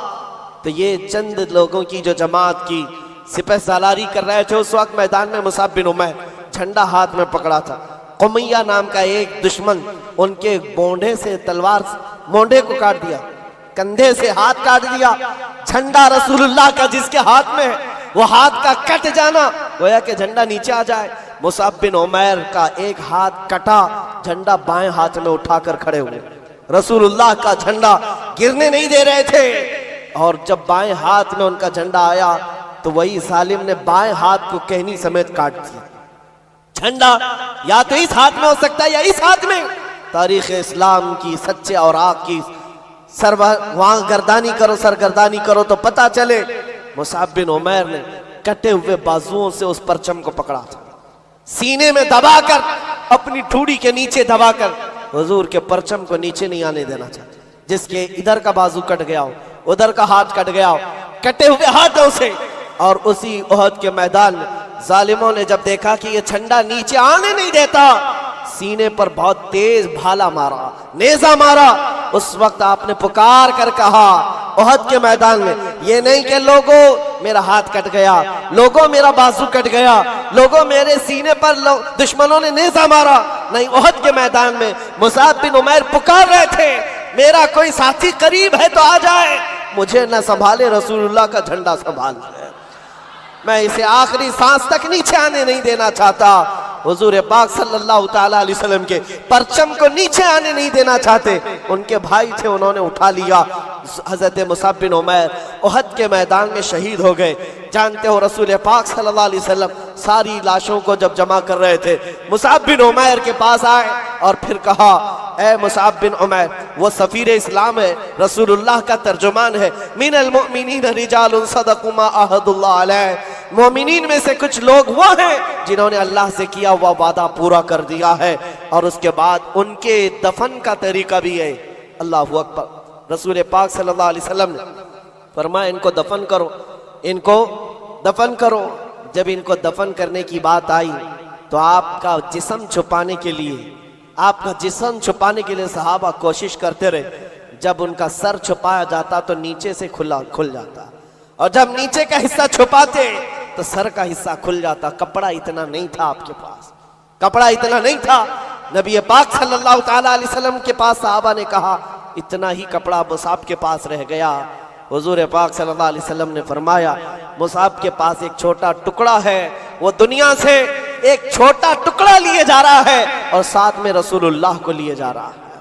تو یہ چند لوگوں کی جو جماعت کی سپہ سالاری کر رہے تھے اس وقت میدان میں مصعب بن عمیر جھنڈا ہاتھ میں پکڑا تھا۔ قمیہ نام کا ایک دشمن ان کے مونڈے سے تلوار مونڈے کو کاٹ دیا، کندھے سے ہاتھ کاٹ دیا۔ جھنڈا رسول اللہ کا جس کے ہاتھ میں وہ ہاتھ کا کٹ جانا گویا کہ جھنڈا نیچے آ جائے۔ مصعب بن عمیر کا ایک ہاتھ کٹا، جھنڈا بائیں ہاتھ میں اٹھا کر کھڑے ہوئے، رسول اللہ کا جھنڈا گرنے نہیں دے رہے تھے۔ اور جب بائیں ہاتھ میں ان کا جھنڈا آیا تو وہی ظالم نے بائیں ہاتھ کو کہنی سمیت کاٹ دیا۔ جھنڈا یا تو اس ہاتھ میں ہو سکتا ہے یا اس ہاتھ میں۔ تاریخ اسلام کی سچے اور آگ کی وہاں سرگردانی کرو تو پتا چلے مصعب بن عمیر نے کٹے ہوئے بازوؤں سے اس پرچم کو پکڑا تھا، سینے میں دبا کر، اپنی ٹھوڑی کے نیچے دبا کر حضور کے پرچم کو نیچے نہیں آنے دینا چاہتے۔ جس کے ادھر کا بازو کٹ گیا ہو، ادھر کا ہاتھ کٹ گیا ہو، کٹے ہوئے ہاتھوں سے۔ اور اسی احد کے میدان میں ظالموں نے جب دیکھا کہ یہ جھنڈا نیچے آنے نہیں دیتا، سینے پر بہت تیز بھالا مارا، نیزہ مارا۔ اس وقت آپ نے پکار کر کہا احد کے میدان میں، یہ نہیں کہ لوگوں میرا ہاتھ کٹ گیا، لوگوں میرا بازو کٹ گیا، لوگوں میرے سینے پر دشمنوں نے نیزہ مارا، نہیں، احد کے میدان میں مصعب بن عمیر پکار رہے تھے میرا کوئی ساتھی قریب ہے تو آ جائے، مجھے نہ سنبھالے رسول اللہ کا جھنڈا سنبھال ہے، میں اسے آخری سانس تک نیچے آنے نہیں دینا چاہتا۔ حضور پاک صلی اللہ تعالیٰ علیہ وسلم کے پرچم کو نیچے آنے نہیں دینا چاہتے۔ ان کے بھائی تھے، انہوں نے اٹھا لیا۔ حضرت مصعب بن عمیر احد کے میدان میں شہید ہو گئے۔ جانتے ہو رسول پاک صلی اللہ علیہ وسلم ساری لاشوں کو جب جمع کر رہے تھے، مصعب بن عمیر کے پاس آئے اور پھر کہا اے مصعب بن عمیر، وہ سفیر اسلام ہے، رسول اللہ کا ترجمان ہے، من المؤمنین رجال صدقوا ما عاہدوا اللہ علیہ، مومنین میں سے کچھ لوگ وہ ہیں جنہوں نے اللہ سے کیا ہوا وعدہ پورا کر دیا ہے۔ اور اس کے بعد ان کے دفن کا طریقہ بھی ہے۔ اللہ اکبر۔ رسول پاک صلی اللہ علیہ وسلم نے فرمایا ان کو دفن کرو، ان کو دفن کرو۔ جب ان کو دفن کرنے کی بات آئی تو آپ کا جسم چھپانے کے لیے صحابہ کوشش کرتے رہے۔ جب ان کا سر چھپایا جاتا تو نیچے سے کھل جاتا، اور جب نیچے کا حصہ چھپاتے تو سر کا حصہ کھل جاتا۔ کپڑا اتنا نہیں تھا آپ کے پاس، کپڑا اتنا نہیں تھا۔ نبی پاک صلی اللہ تعالیٰ علیہ وسلم کے پاس صحابہ نے کہا اتنا ہی کپڑا مصعب کے پاس رہ گیا۔ حضور پاک صلی اللہ علیہ وسلم نے فرمایا مصعب کے پاس ایک چھوٹا ٹکڑا ہے، وہ دنیا سے ایک چھوٹا ٹکڑا لیے جا رہا ہے اور ساتھ میں رسول اللہ کو لیے جا رہا ہے،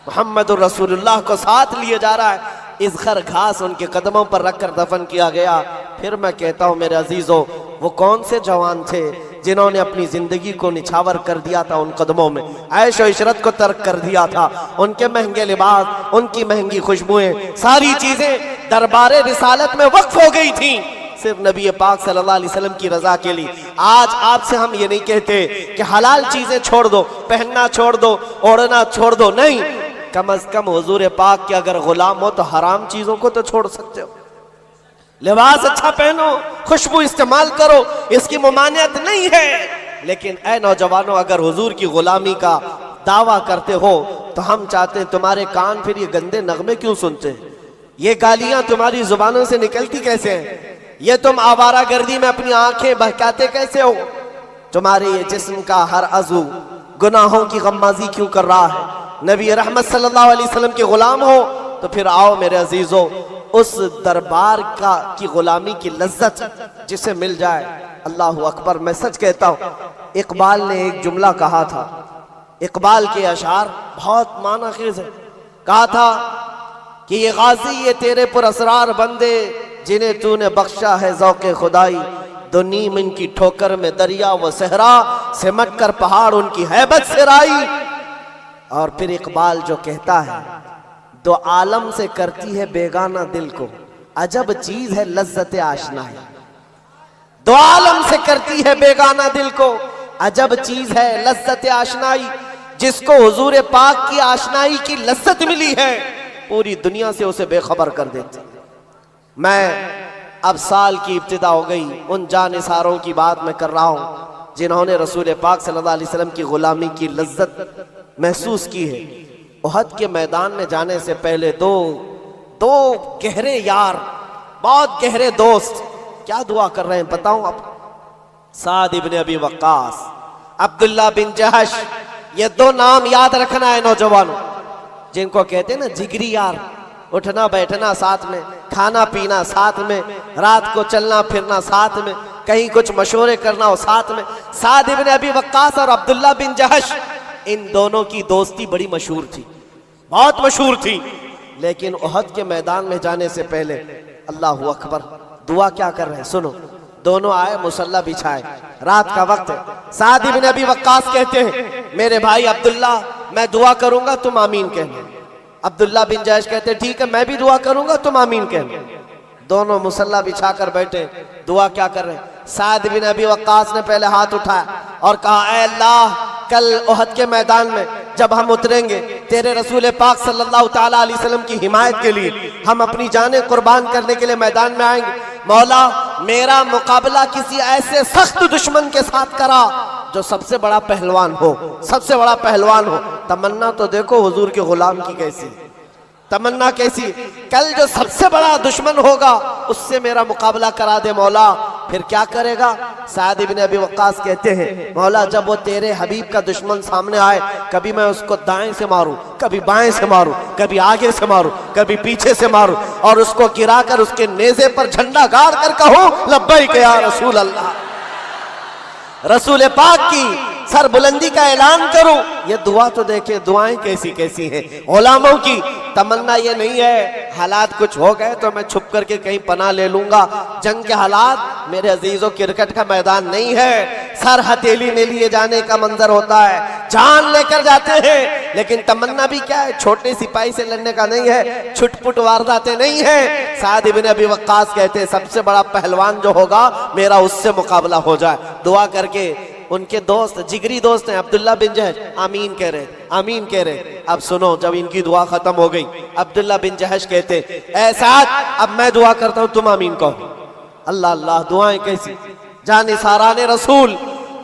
محمد الرسول اللہ کو ساتھ لیے جا رہا ہے۔ اس گھر گھاس ان کے قدموں پر رکھ کر دفن کیا گیا۔ پھر میں کہتا ہوں میرے عزیزوں، وہ کون سے جوان تھے جنہوں نے اپنی زندگی کو نچھاور کر دیا تھا ان قدموں میں، عیش و عشرت کو ترک کر دیا تھا، ان کے مہنگے لباس، ان کی مہنگی خوشبوئیں، ساری چیزیں دربار رسالت میں وقف ہو گئی تھیں صرف نبی پاک صلی اللہ علیہ وسلم کی رضا کے لیے۔ آج آپ سے ہم یہ نہیں کہتے کہ حلال چیزیں چھوڑ دو، پہننا چھوڑ دو، اوڑھنا چھوڑ دو، نہیں، کم از کم حضور پاک کے اگر غلام ہو تو حرام چیزوں کو تو چھوڑ سکتے ہو۔ لباس اچھا پہنو، خوشبو استعمال کرو، اس کی ممانعت نہیں ہے، لیکن اے نوجوانوں اگر حضور کی غلامی کا دعویٰ کرتے ہو تو ہم چاہتے ہیں تمہارے کان پھر یہ گندے نغمے کیوں سنتے ہیں؟ یہ گالیاں تمہاری زبانوں سے نکلتی کیسے ہیں؟ یہ تم آوارہ گردی میں اپنی آنکھیں بہکاتے کیسے ہو؟ تمہارے یہ جسم کا ہر عضو گناہوں کی غمازی کیوں کر رہا ہے؟ نبی رحمت صلی اللہ علیہ وسلم کے غلام ہو تو پھر آؤ میرے عزیزوں، اس دربار کی غلامی کی لذت جسے مل جائے۔ اللہ اکبر۔ میں سچ کہتا ہوں، اقبال نے ایک جملہ کہا تھا، اقبال کے اشعار بہت معنی خیز ہے۔ کہا تھا کہ یہ غازی یہ تیرے پر اسرار بندے جنہیں تو نے بخشا ہے ذوق خدائی، دو نیم ان کی ٹھوکر میں دریا و صحرا، سمٹ کر پہاڑ ان کی ہیبت سے رائی۔ اور پھر اقبال جو کہتا ہے دو عالم سے کرتی ہے بیگانہ دل کو، عجب چیز ہے لذت آشنائی، دو عالم سے کرتی ہے بیگانہ دل کو، عجب چیز ہے لذت آشنائی، جس کو حضور پاک کی آشنائی کی لذت ملی ہے پوری دنیا سے اسے بے خبر کر دیتے. میں اب سال کی ابتدا ہو گئی، ان جانثاروں کی بات میں کر رہا ہوں جنہوں نے رسول پاک صلی اللہ علیہ وسلم کی غلامی کی لذت محسوس کی ہے. احد کے میدان میں جانے سے پہلے دو گہرے یار، بہت گہرے دوست کیا دعا کر رہے ہیں بتاؤں آپ؟ سعد ابن ابی وقاص، عبداللہ بن جہش، یہ دو نام یاد رکھنا ہے نوجوانوں، جن کو کہتے ہیں نا جگری یار، اٹھنا بیٹھنا ساتھ میں، کھانا پینا ساتھ میں، رات کو چلنا پھرنا ساتھ میں، کہیں کچھ مشورے کرنا ہو ساتھ میں. سعد ابن ابی وقاص اور عبداللہ بن جہش، ان دونوں کی دوستی بڑی مشہور تھی، بہت مشہور تھی. لیکن احد کے میدان میں جانے سے پہلے اللہ اکبر دعا کیا کر رہے ہیں سنو. دونوں آئے، مصلی بچھائے، رات کا وقت ہے. سعد ابن ابی وقاص کہتے ہیں میرے بھائی عبداللہ میں دعا کروں گا تم آمین کہنا. عبداللہ بن جہش کہتے ہیں ٹھیک ہے میں بھی دعا کروں گا تم آمین کہنا. دونوں مصلی بچھا کر بیٹھے، دعا کیا کر رہے ہیں؟ سعد بن ابی وقاص نے پہلے ہاتھ اٹھایا اور کہا اے اللہ کل احد کے میدان میں جب ہم اتریں گے تیرے رسول پاک صلی اللہ تعالیٰ علیہ وسلم کی حمایت کے لیے، ہم اپنی جانیں قربان کرنے کے لیے میدان میں آئیں گے. مولا میرا مقابلہ کسی ایسے سخت دشمن کے ساتھ کرا جو سب سے بڑا پہلوان ہو، سب سے بڑا پہلوان ہو. تمنا تو دیکھو حضور کے غلام کی کیسی، تمنا کیسی، کل جو سب سے بڑا دشمن ہوگا اس سے میرا مقابلہ کرا دے مولا. پھر کیا کرے گا؟ سعد بن ابی وقاص کہتے ہیں مولا جب وہ تیرے حبیب کا دشمن سامنے آئے کبھی میں اس کو دائیں سے ماروں، کبھی بائیں سے ماروں، کبھی آگے سے ماروں، کبھی پیچھے سے ماروں، اور اس کو گرا کر اس کے نیزے پر جھنڈا گاڑ کر کہوں لبیک یا رسول اللہ، رسول پاک کی سر بلندی کا اعلان کروں. یہ دعا تو دیکھیں دعائیں کیسی کیسی ہیں علماء کی. تمنا یہ نہیں ہے حالات کچھ ہو گئے تو میں چھپ کر کے کہیں پناہ لے لوں گا. جنگ کے حالات میرے عزیزوں کرکٹ کا میدان نہیں ہے، سر ہتھیلی میں لیے جانے کا منظر ہوتا ہے، جان لے کر جاتے ہیں. لیکن تمنا بھی کیا ہے، چھوٹے سپاہی سے لڑنے کا نہیں ہے، چھٹ پٹ وارداتیں نہیں ہیں. سعد بن ابی وقاص کہتے ہیں سب سے بڑا پہلوان جو ہوگا میرا اس سے مقابلہ ہو جائے. دعا کر کے ان کے دوست جگری دوست ہیں عبداللہ بن جہش آمین کہہ رہے، آمین کہہ رہے. اب سنو جب ان کی دعا ختم ہو گئی عبداللہ بن جہش کہتے اے سعد اب میں دعا کرتا ہوں تم آمین کہو. اللہ اللہ دعائیں کیسی، جانثاران رسول.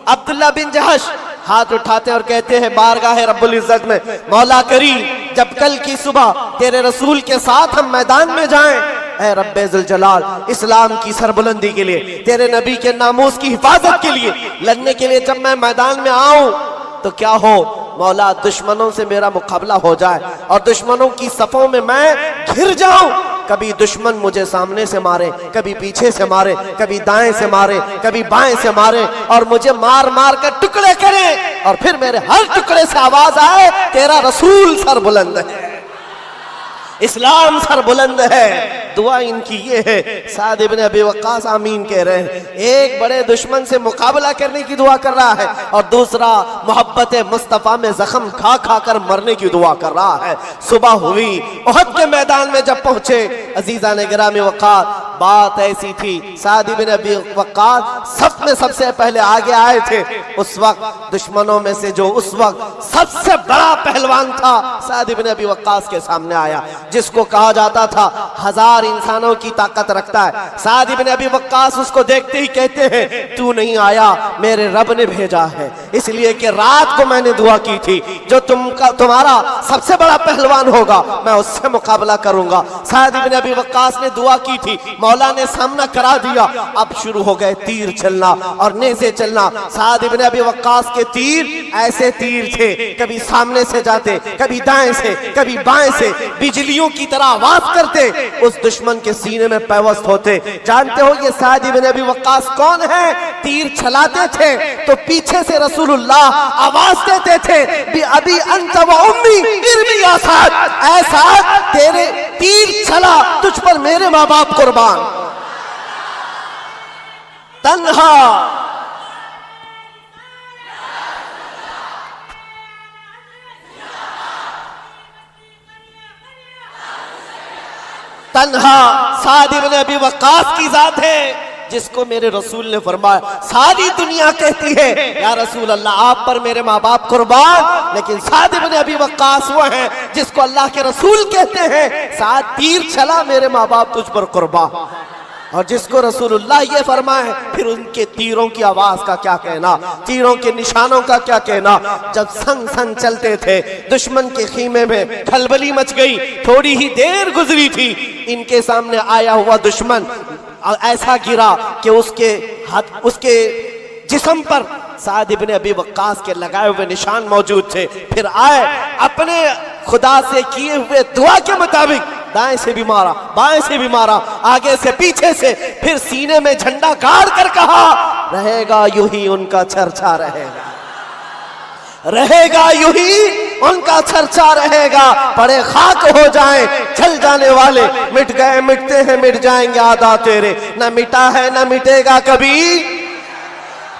عبداللہ بن جہش ہاتھ اٹھاتے اور کہتے ہیں بارگاہ رب العزت میں مولا کریم جب کل کی صبح تیرے رسول کے ساتھ ہم میدان میں جائیں، اے رب ذوالجلال اسلام کی سربلندی کے لیے، تیرے نبی کے ناموس کی حفاظت کے لیے لڑنے کے لیے جب میں میدان میں آؤں تو کیا ہو مولا دشمنوں سے میرا مقابلہ ہو جائے اور دشمنوں کی صفوں میں گھر جاؤں. کبھی دشمن مجھے سامنے سے مارے، کبھی پیچھے سے مارے، کبھی دائیں سے مارے، کبھی بائیں سے مارے، اور مجھے مار مار کر ٹکڑے کرے، اور پھر میرے ہر ٹکڑے سے آواز آئے تیرا رسول سر بلند ہے، اسلام سر بلند ہے. دعا ان کی یہ ہے. سعد ابن ابی وقاص آمین کہہ رہے ہیں. ایک بڑے دشمن سے مقابلہ کرنے کی دعا کر رہا ہے اور دوسرا محبت مصطفیٰ میں زخم کھا کھا کر مرنے کی دعا کر رہا ہے. صبح ہوئی، احد کے میدان میں جب پہنچے عزیزان گرامی وقار، بات ایسی تھی سعد ابن ابی وقاص سب میں سب سے پہلے آگے آئے تھے. اس وقت دشمنوں میں سے جو اس وقت سب سے بڑا پہلوان تھا سعد ابن ابی وقاص کے سامنے آیا، جس کو کہا جاتا تھا 1000 انسانوں کی طاقت رکھتا ہے. سعد ابن ابی وقاص اس کو دیکھتے ہی کہتے ہیں تو نہیں آیا، میرے رب نے بھیجا ہے، اس لیے کہ رات کو میں نے دعا کی تھی جو تمہارا سب سے بڑا پہلوان ہوگا میں اس سے مقابلہ کروں گا. سعد ابن ابی وقاص نے دعا کی تھی، مولا نے سامنا کرا دیا. اب شروع ہو گئے تیر چلنا اور نیزے چلنا. سعد ابن ابی وقاص کے تیر ایسے تیر تھے، کبھی سامنے سے جاتے، کبھی دائیں سے، کبھی بائیں سے، بجلیوں کی طرح آواز کرتے، اس دشمن کے سینے میں پیوست ہوتے. جانتے ہو یہ سعد ابن ابی وقاص کون ہے؟ تیر چلاتے تھے تو پیچھے سے رسول اللہ آواز دیتے تھے ابی انت و امی ارمی یا سعد، اے سعد تیرے تیر چلا، تجھ پر میرے ماں باپ قربان. تنہا تنہا سعد ابن ابی وقاص کی ذات ہے، جس کو میرے رسول نے فرمایا ساری دنیا کہتی ہے یا رسول اللہ آپ پر میرے ماں باپ قربان، لیکن سعد بن ابی وقاص وہ ہیں جس کو اللہ کے رسول کہتے ہیں سعد تیر چلا میرے ماں باپ تجھ پر قربان، اور جس کو رسول اللہ یہ فرمائے پھر ان کے تیروں کی آواز کا کیا کہنا، تیروں کے نشانوں کا کیا کہنا۔ جب سنگ سنگ چلتے تھے دشمن کے خیمے میں کھلبلی مچ گئی، تھوڑی ہی دیر گزری تھی، ان کے سامنے آیا ہوا دشمن ایسا گرا کہ اس کے جسم پر سعد ابن ابی وقاص کے لگائے ہوئے نشان موجود تھے۔ پھر آئے اپنے خدا سے کیے ہوئے دعا کے مطابق دائیں سے بھی مارا، بائیں سے بھی مارا، آگے سے پیچھے سے، پھر سینے میں جھنڈا گاڑ کر کہا رہے گا یوں ہی ان کا چرچا رہے گا، رہے گا یوں ہی ان کا چرچا رہے گا، پڑے خاک ہو جائیں چل جانے والے، مٹ گئے مٹتے ہیں مٹ جائیں گے آدھا تیرے، نہ مٹا ہے نہ مٹے گا کبھی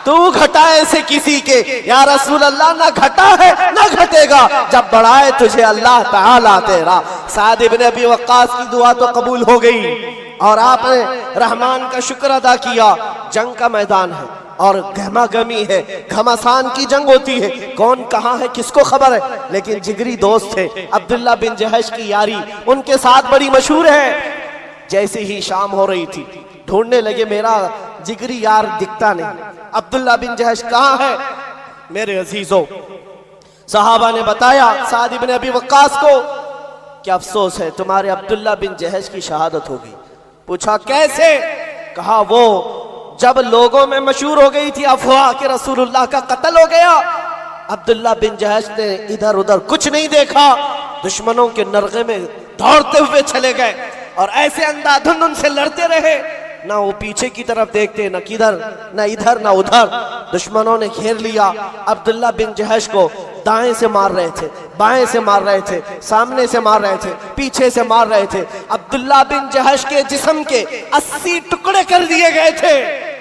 تو گھٹائے سے کسی کے، یا رسول اللہ نہ گھٹا ہے نہ گھٹے گا جب بڑھائے تجھے اللہ تعالیٰ تیرا۔ سعد ابن ابی وقاص کی دعا تو قبول ہو گئی اور آپ نے رحمان کا شکر ادا کیا۔ جنگ کا میدان ہے اور گہما گہمی ہے، گھمسان کی جنگ ہوتی ہے، کون کہاں ہے کس کو خبر ہے، لیکن جگری دوست تھے عبداللہ بن جہش کی یاری ان کے ساتھ بڑی مشہور ہے۔ جیسے ہی شام ہو رہی تھی ڈھونڈنے لگے میرا جگری یار دکھتا نہیں، عبداللہ بن جہش کہاں ہے؟ میرے عزیزوں صحابہ نے بتایا سعد بن ابی وقاص کو کہ افسوس ہے تمہارے عبداللہ بن جہش کی شہادت ہو گئی۔ پوچھا کیسے؟ کہا وہ جب لوگوں میں مشہور ہو گئی تھی افواہ کہ رسول اللہ کا قتل ہو گیا، عبداللہ بن جہش نے ادھر ادھر کچھ نہیں دیکھا، دشمنوں کے نرغے میں دوڑتے ہوئے چلے گئے اور ایسے اندھا دھند ان سے لڑتے رہے، نہ وہ پیچھے کی طرف دیکھتے نہ کدھر، نہ ادھر نہ ادھر۔ دشمنوں نے گھیر لیا عبداللہ بن جہش کو، دائیں سے مار رہے تھے، بائیں سے مار رہے تھے، سامنے سے مار رہے تھے، پیچھے سے مار رہے تھے۔ عبداللہ بن جہش کے جسم کے 80 ٹکڑے کر دیے گئے تھے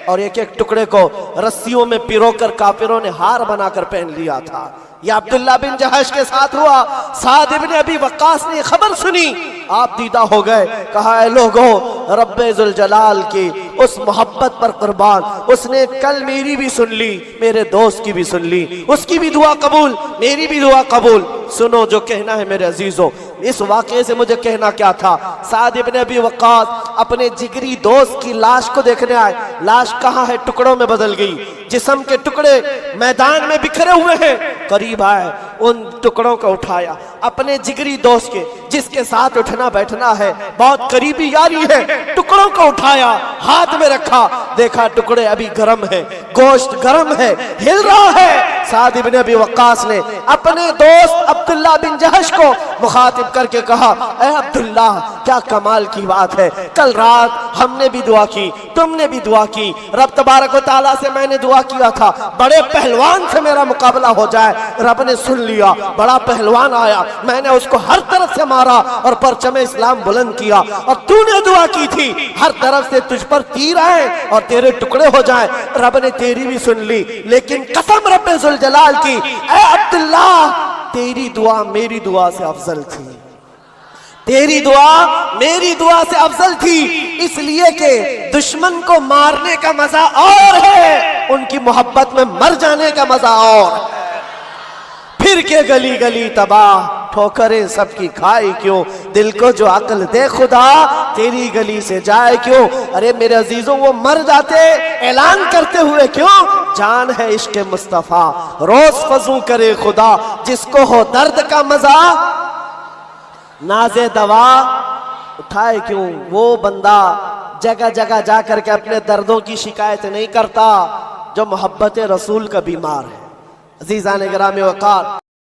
اور ایک ایک ٹکڑے کو رسیوں میں پیرو کر کافروں نے ہار بنا کر پہن لیا تھا۔ یہ عبداللہ بن جہش کے ساتھ ہوا۔ سعد ابن ابی وقاص نے خبر سنی، آپ دیدہ ہو گئے، کہا اے لوگوں رب ذوالجلال کی اس محبت پر قربان، اس نے کل میری بھی سن لی، میرے دوست کی بھی سن لی، اس کی بھی دعا قبول، میری بھی دعا قبول۔ سنو جو کہنا ہے میرے عزیزوں، اس واقعے سے مجھے کہنا کیا تھا۔ سعد ابن ابی وقاص اپنے جگری دوست کی لاش کو دیکھنے آئے، لاش کہاں ہے؟ ٹکڑوں میں بدل گئی، جسم کے ٹکڑے میدان میں بکھرے ہوئے ہیں۔ قریب آئے، ان ٹکڑوں کو اٹھایا، اپنے جگری دوست کے جس کے ساتھ اٹھنا بیٹھنا ہے، بہت قریبی یاری ہے، ٹکڑوں کو اٹھایا، ہاتھ میں رکھا، دیکھا ٹکڑے ابھی گرم ہے، گوشت گرم ہے، ہل رہا ہے۔ سعد ابن ابی وقاص نے اپنے دوست عبداللہ بن جہش کو مخاطب کر کے کہا اے عبداللہ کیا کمال کی بات ہے، کل رات ہم نے بھی دعا کی، تم نے بھی دعا کی، رب تبارک و تعالیٰ سے میں نے دعا کیا تھا بڑے پہلوان سے میرا مقابلہ ہو جائے، رب نے سن لیا، بڑا پہلوان آیا، میں نے اس کو ہر طرف سے مارا اور پرچم اسلام بلند کیا، اور تو نے دعا کی تھی ہر طرف سے تجھ پر تیر آئے اور تیرے ٹکڑے ہو جائیں، رب نے تیری بھی سن لی، لیکن قسم رب ذوالجلال کی اے عبداللہ تیری دعا میری دعا سے افضل تھی، تیری دعا میری دعا سے افضل تھی، اس لیے کہ دشمن کو مارنے کا مزہ اور ہے، ان کی محبت میں مر جانے کا مزہ اور ہے۔ پھر کے گلی گلی تباہ، ٹھوکریں سب کی کھائی کیوں، دل کو جو عقل دے خدا تیری گلی سے جائے کیوں۔ ارے میرے عزیزوں وہ مر جاتے اعلان کرتے ہوئے کیوں، جان ہے عشق مصطفیٰ روز فضو کرے خدا، جس کو ہو درد کا مزہ ناز دوا اٹھائے کیوں۔ وہ بندہ جگہ جگہ جا کر کے اپنے دردوں کی شکایت نہیں کرتا جو محبت رسول کا بیمار ہے۔ عزیزان گرامی وقار